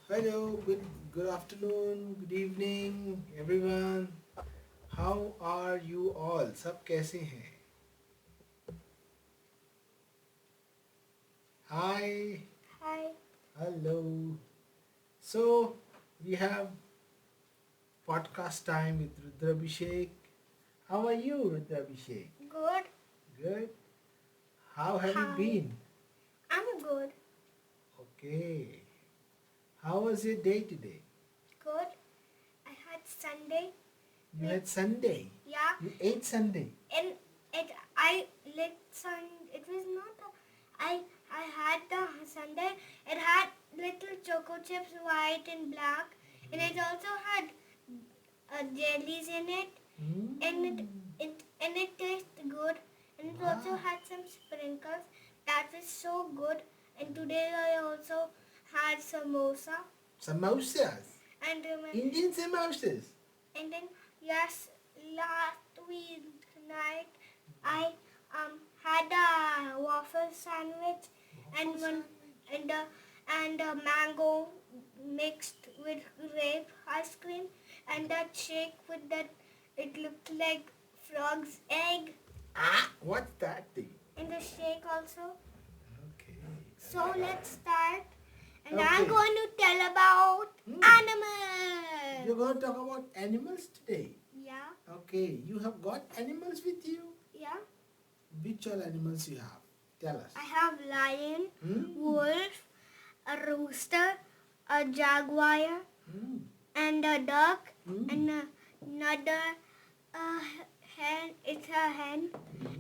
Hello, good afternoon, good evening, everyone. How are you all? सब कैसे हैं? Hi, Hi, hello. So we have podcast time with Rudra Abhishek. How are you, Rudra Abhishek? good. Good. How have you Hi, been? I'm good. Okay. How was your day today? Good. I had Sunday. You had Sunday. Yeah, You ate Sunday. and it I lit sun. It was not. I had the Sunday. It had little choco chips, white and black, and it also had jellies in it, and Mm. it tasted good, and it also Wow. had some sprinkles. That was so good. And today I also had samosa. Samosas. And Indian samosas. and then yes, last week night I had a waffle sandwich and Waffle one sandwich. and a mango mixed with grape ice cream, and that shake with that it looked like frog's egg Ah, what's that thing? in the shake also. Okay. So let's start. And I'm Okay. going to tell about Hmm. animals. You're going to talk about animals today. Yeah, Okay. You have got animals with you? yeah. Which all animals you have? Tell us. I have lion, Hmm. wolf, a rooster, a jaguar, Hmm. and a duck, Hmm. and another hen. It's a hen,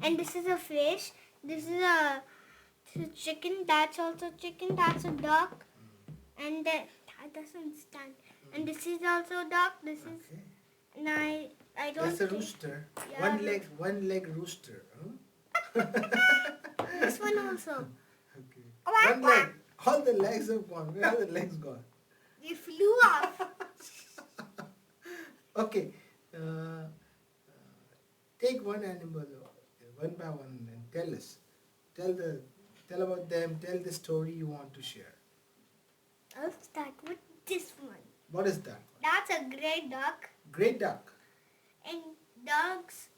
and this is a fish. This is a chicken. That's also chicken. That's a duck, and that doesn't stand. And this is also duck. This is Okay. and I don't. That's a think- rooster. Yeah, One leg rooster. Huh? This one also. Okay. Quack, One quack. leg. All the legs have gone. Where are the legs gone? They flew off. Okay. Take one animal one by one and tell us. Tell about them. Tell the story you want to share. I'll start with this one. What is that? That's a grey duck, Great duck. and ducks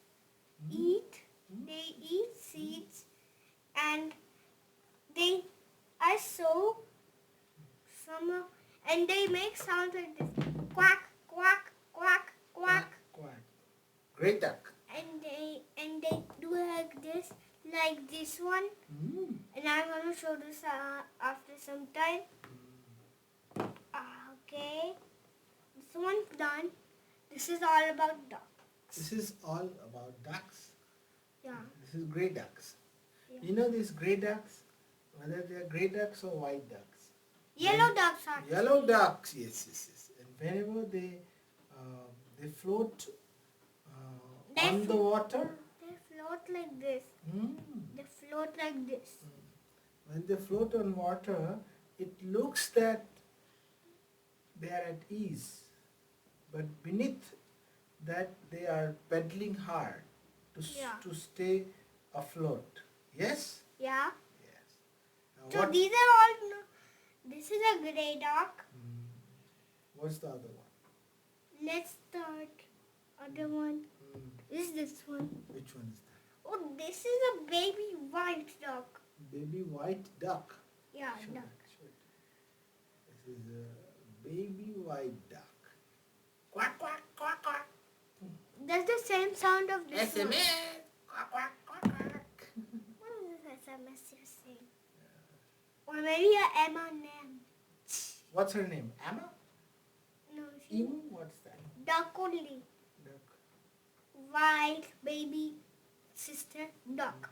Hmm? eat. Hmm? They eat seeds, and they I saw some, and they make sounds like this: quack, quack, quack, quack, Quack. Great duck. and they do like this one. Hmm. And I'm gonna show this after some time. Okay, this one's done. This is all about ducks. This is all about ducks. Yeah. This is grey ducks. Yeah. You know these grey ducks? Whether they are grey ducks or white ducks. Yellow ducks are. Yellow ducks, yes. And whenever they float They on the water. They float like this. Hmm. They float like this. When they float on water, it looks that they are at ease, but beneath that they are paddling hard Yeah. to stay afloat. Yes? Yeah. Yes. So What? these are all. This is a grey duck. What's the other one? Let's start. Other one. Is this one? Which one is that? Oh, this is a baby white duck. Baby white duck. Yeah, Show duck. it, show it. This is a baby white duck. Quack, quack, quack, quack. That's the same sound of this one. SMS. Quack, quack, quack, quack. What is this SMS you're saying? Or maybe a M&M. What's her name? Emma? No, she. Emu? What's that? Duck only. Duck. White baby sister duck.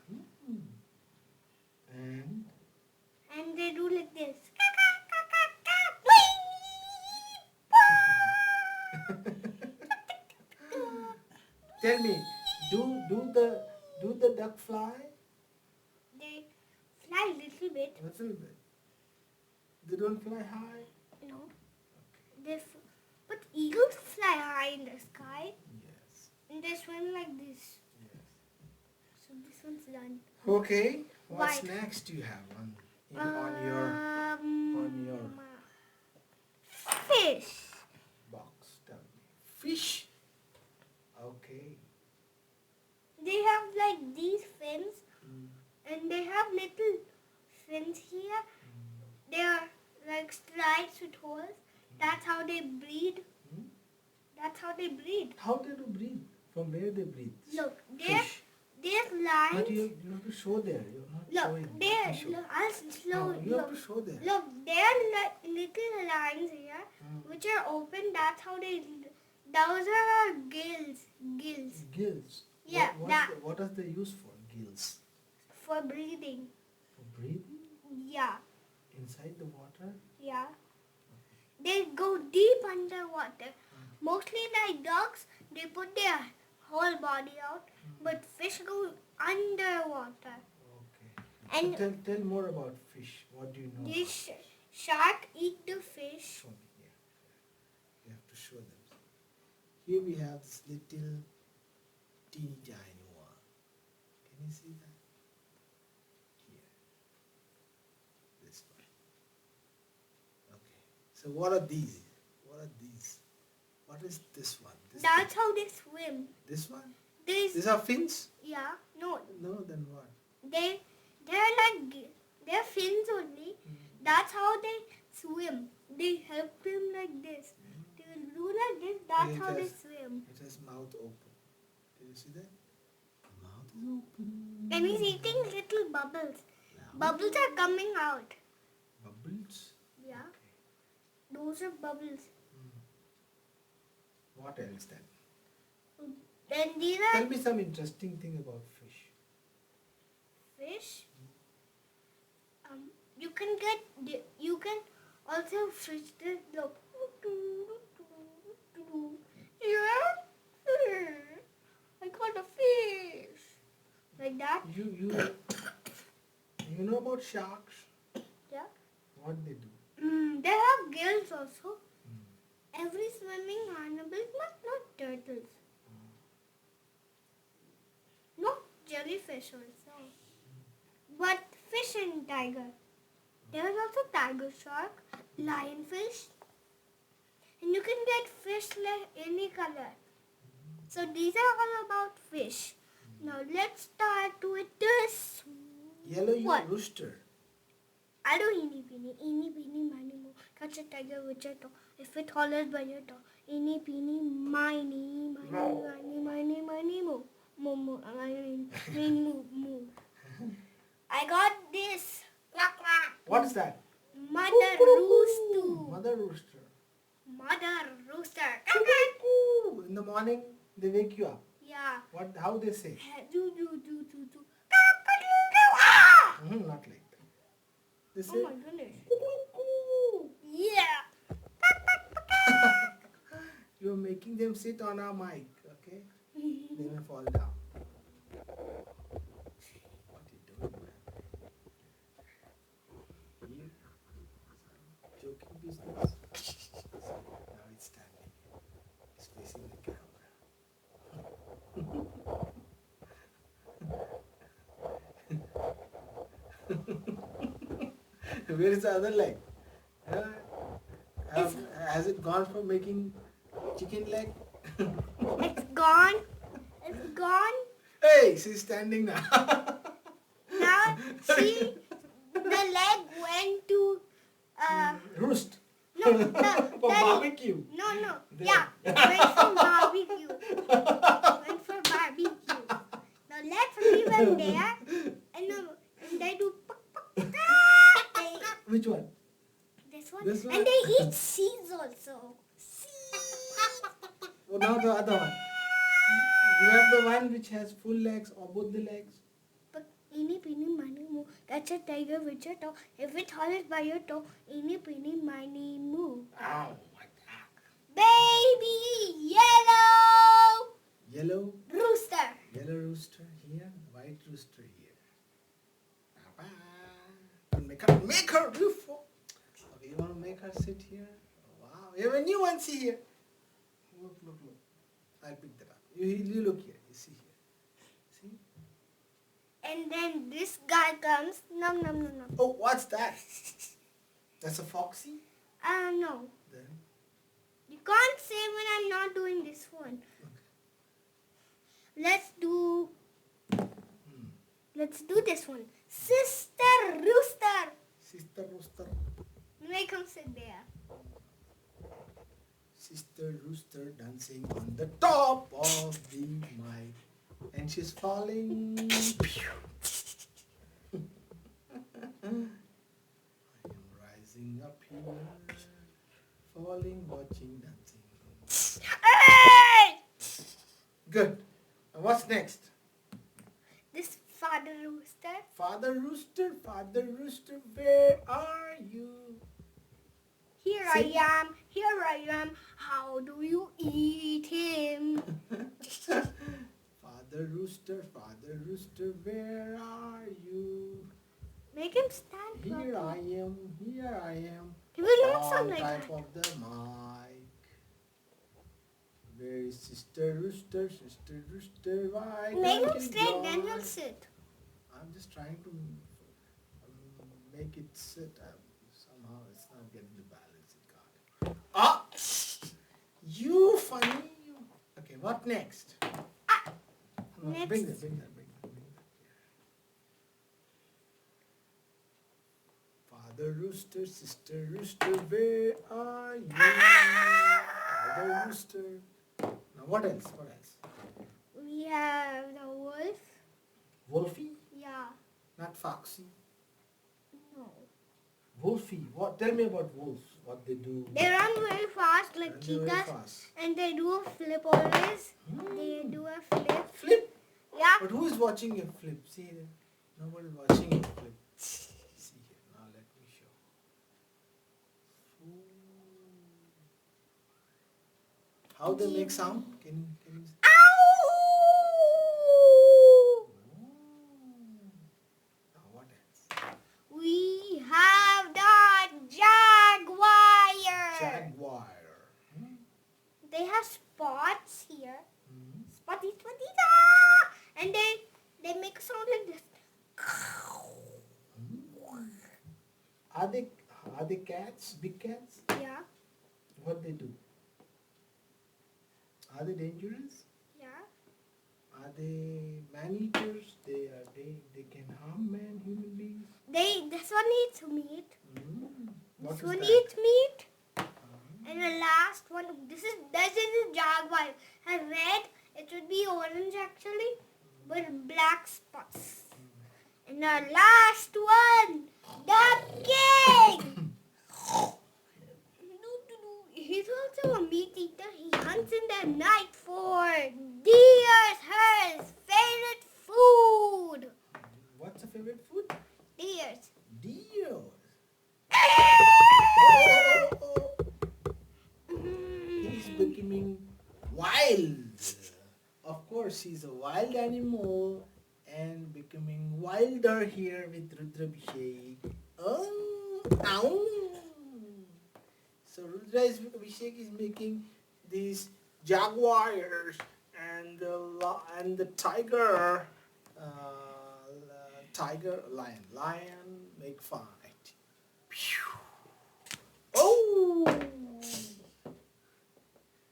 And And they do like this. tell me, do the duck fly? They fly a little bit. A little bit. They don't fly high. No. Okay. But eagles fly high in the sky. Yes. And they swim like this. Yes. So this one's done. Okay. What's White. next you have on your lines here. They are like stripes with holes. That's how they breed. Hmm? That's how they breed. How they do breathe? From where they breathe? Look, Fish. there's But lines. you have to show there. You're not Look, showing. there. Let me show. Look, I'll slow. No, you have Look, to show there. look, there are little lines here Hmm. which are open. That's how they. Those are gills. Gills Gills. Yeah, What are they used for? Gills. for breathing. For breathing? Yeah, Inside the water? yeah. They go deep underwater. Mostly like dogs, they put their whole body out, but fish go underwater. Okay. And So tell more about fish. What do you know? this shark eat the fish. Show me. Yeah. You have to show them. Here we have this little teeny tiny one. Can you see that? Here. This one. Okay. So what are these? What are these? What is this one? That's how they swim. This one? This, These are fins? yeah, no, No, then what? they're like they're fins only. That's how they swim. They help them like this. They will do like this. That's It how they has- swim. It has mouth open. Do you see that? Mouth is open. And he's eating little bubbles. Now, Bubbles are coming out. bubbles. Yeah, Okay. those are bubbles. What else then? Then these are Tell me some interesting thing about fish. fish. You can also fish this. Look. Yeah. I got a fish. Like that. You know about sharks? Yeah. What they do? They have gills also. Every swimming animal, but not turtles. Not jellyfish also. But fish and tiger. There's also tiger shark, lionfish. And you can get fish like any color. So these are all about fish. Now let's start with this Yellow one. rooster. I do eeny peeny, miny, mo. Catch a tiger with your toe. If it hollers by your toe. Eeny peeny, miny, mo. Mo, moo. I got this. What is that? Mother rooster. Mother rooster. Mother rooster. Cuckoo. In the morning, they wake you up. Yeah. How they say? Do. Not like that. They say, Oh my goodness. cuckoo. Yeah. You're making them sit on our mic, okay? They may fall down. What are you doing, man? You joking business? Now it's standing. It's facing the camera. Where is the other leg? Has it gone for making chicken leg? It's gone. It's gone. Hey, she's standing now. Now, see, the leg went to, Roost. no, For barbecue. No. There. Yeah, went for barbecue. Went for barbecue. Now let's leave it there, and they do. Which one? This one. This one? And they eat seeds also. Seeds. Oh, now the other one. You have the one which has full legs or both the legs. But eeny, peeny, miny, moo. Catch a tiger with your toe. If it hollers by your toe, eeny, peeny, miny, moo. Ow, what that? Baby yellow Yellow. rooster. Yellow rooster here, white rooster here. Make her beautiful. Okay, you want to make her sit here? Wow, you have a new one. See here. Look. I'll pick that up. You look here. You see here. See? And then this guy comes. Nom. Oh, what's that? That's a foxy? No. Then. You can't say when I'm not doing this one. Okay. Let's do this one. Sister rooster. Sister rooster dancing on the top of the mic, and she's falling. I am rising up here, falling, watching, dancing. Hey! Good. And what's next? This father rooster. Father rooster, where are you? Here Say- I am. How do you eat him? Father rooster, where are you? Make him stand Here properly. I am. He will not On sound like top that. of the mic. Where is sister rooster, why Make don't him you straight, then join? he'll sit. I'm just trying to make it sit. Somehow it's not getting the balance it got. Ah! You funny. Okay, what next? No, Next. Bring that. Father rooster, sister rooster, where are you? Father rooster. Now what else? We have the wolf. Wolfie? Yeah. Not foxy. No. Wolfie. What? Tell me about wolves. What they do. They run very fast like And they're very cheetahs. fast. And they do a flip always. They do a flip. Flip? Yeah. But who is watching you flip? See, nobody's watching you flip. See here. Now let me show. How they make sound? Can you? Ow! Now what else? We have the jaguar. Jaguar. They have spots here. Hmm. Spotty. Ah! And they make a sound like this. Are they cats? Big cats? Yeah. What they do? Are they dangerous? Yeah. Are they man-eaters? They can harm human beings. This one eats meat. What This is one that? eats meat. And the last one, this is a jaguar. Has red, it would be orange actually, with black spots. And the last one, the king. He's also a meat eater. He hunts in the night for deers, his favorite food. What's your favorite food? Deers. Deer. He's becoming wild. Of course, he's a wild animal and becoming wilder here with Rudrabhishek. Oh, ow. So Rudrabhishek is making these jaguars and the tiger, lion make fight. Oh!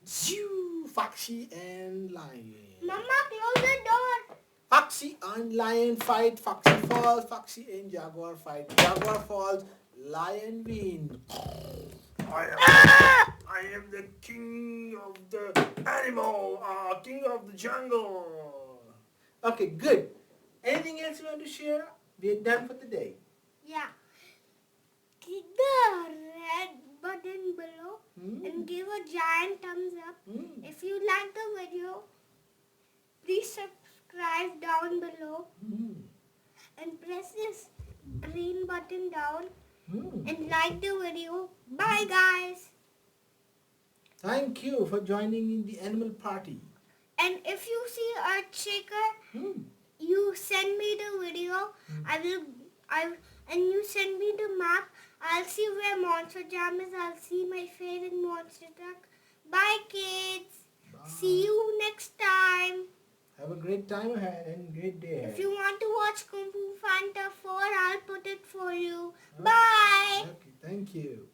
Zoo, Foxy and Lion. Mama, close the door. Foxy and Lion fight. Foxy falls. Foxy and Jaguar fight. Jaguar falls. Lion wins. I am the king of the animal. King of the jungle. Okay, good. Anything else you want to share? We're done for the day. Yeah. Click the red button below and give a giant thumbs up. If you like the video, please subscribe down below and press this green button down and like the video. Bye guys. Thank you for joining in the animal party. And if you see a shaker, you send me the video. And you send me the map. I'll see where Monster Jam is. I'll see my favorite monster truck. Bye kids. Bye. See you next time. Have a great time ahead and great day ahead. If you want to watch Kung Fu Panda 4, I'll put it for you. Bye. Okay, thank you.